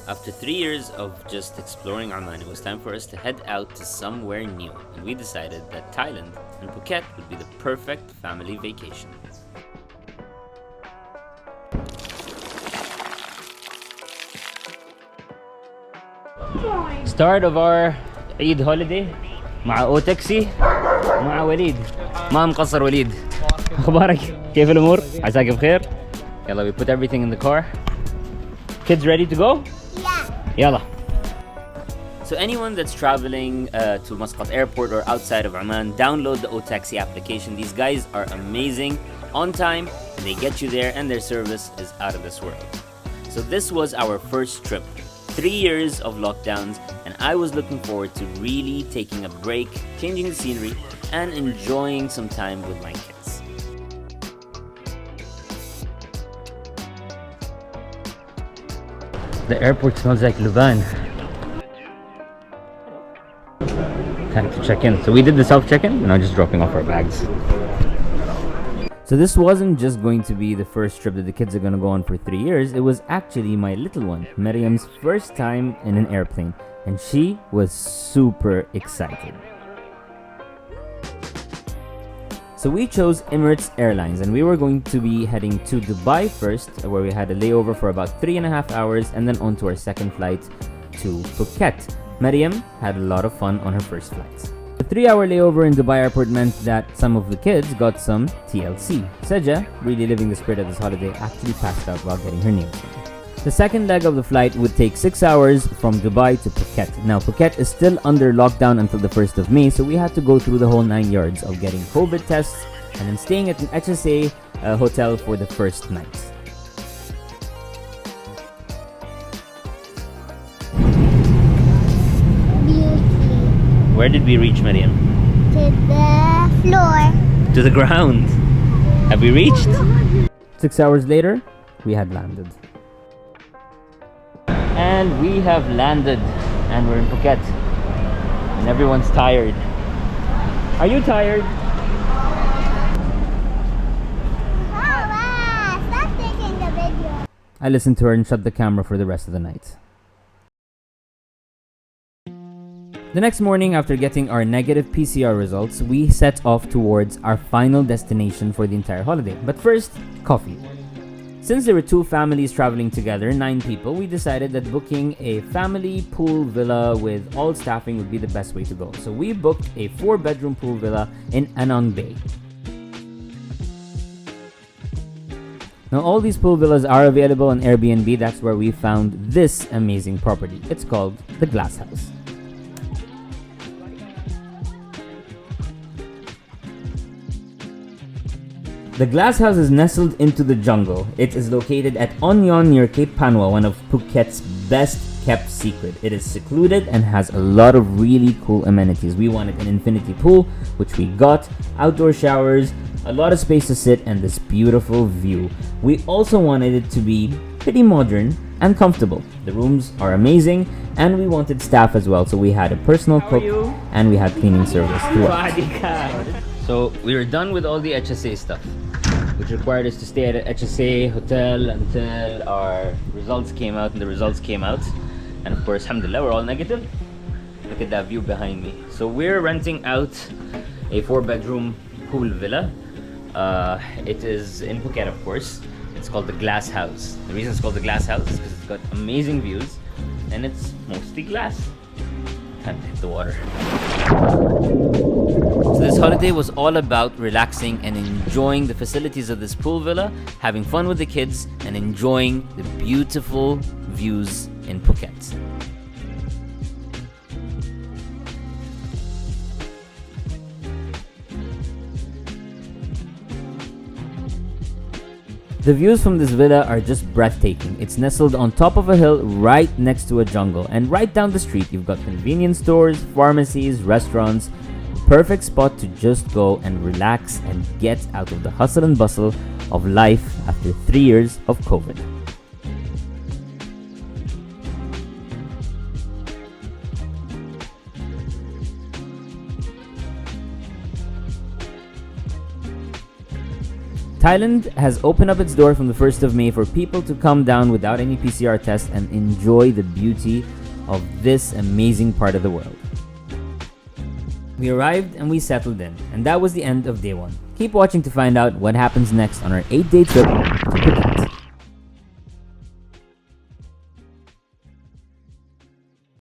After 3 years of just exploring Oman, it was time for us to head out to somewhere new, and we decided that Thailand and Phuket would be the perfect family vacation. Start of our Eid holiday مع أو تاكسي مع وليد ما مقصر وليد. أخبارك؟ كيف الأمور؟ عساك بخير؟ يلا, we put everything in the car. Kids ready to go? Yeah. Yalla. So anyone that's traveling to Muscat Airport or outside of Oman, download the O-Taxi application. These guys are amazing, on time, and they get you there, and their service is out of this world. So this was our first trip. 3 years of lockdowns, and I was looking forward to really taking a break, changing the scenery, and enjoying some time with my kids. The airport smells like Luban. Time to check in. So we did the self check-in, and now just dropping off our bags. So this wasn't just going to be the first trip that the kids are going to go on for 3 years. It was actually my little one, Miriam's first time in an airplane, and she was super excited. So we chose Emirates Airlines, and we were going to be heading to Dubai first, where we had a layover for about 3.5 hours, and then on to our second flight to Phuket. Miriam had a lot of fun on her first flight. The 3-hour layover in Dubai airport meant that some of the kids got some TLC. Seja, really living the spirit of this holiday, actually passed out while getting her nails done. The second leg of the flight would take 6 hours from Dubai to Phuket. Now, Phuket is still under lockdown until the 1st of May, so we had to go through the whole 9 yards of getting COVID tests and then staying at an HSA hotel for the first night. Beauty. Where did we reach, Miriam? To the floor. To the ground. Have we reached? 6 hours later, we had landed. And we have landed, and we're in Phuket, and everyone's tired. Are you tired? Stop taking the video. I listened to her and shut the camera for the rest of the night. The next morning, after getting our negative PCR results, we set off towards our final destination for the entire holiday. But first, coffee. Since there were 2 families traveling together, 9 people, we decided that booking a family pool villa with all staffing would be the best way to go. So we booked a 4-bedroom pool villa in Anong Bay. Now all these pool villas are available on Airbnb. That's where we found this amazing property. It's called the Glass House. The Glass House is nestled into the jungle. It is located at Onyon near Cape Panwa, one of Phuket's best kept secret. It is secluded and has a lot of really cool amenities. We wanted an infinity pool, which we got, outdoor showers, a lot of space to sit, and this beautiful view. We also wanted it to be pretty modern and comfortable. The rooms are amazing, and we wanted staff as well, so we had a personal cook and we had cleaning service throughout. So we were done with all the HSA stuff, which required us to stay at an HSA hotel until our results came out, and the results came out. And of course, alhamdulillah, we're all negative. Look at that view behind me. So we're renting out a 4-bedroom pool villa. It is in Phuket, of course. It's called the Glass House. The reason it's called the Glass House is because it's got amazing views, and it's mostly glass. Time to hit the water. So this holiday was all about relaxing and enjoying the facilities of this pool villa, having fun with the kids, and enjoying the beautiful views in Phuket. The views from this villa are just breathtaking. It's nestled on top of a hill right next to a jungle, and right down the street you've got convenience stores, pharmacies, restaurants. Perfect spot to just go and relax and get out of the hustle and bustle of life after 3 years of COVID. Thailand has opened up its door from the 1st of May for people to come down without any PCR test and enjoy the beauty of this amazing part of the world. We arrived and we settled in, and that was the end of day 1. Keep watching to find out what happens next on our 8-day trip to Phuket.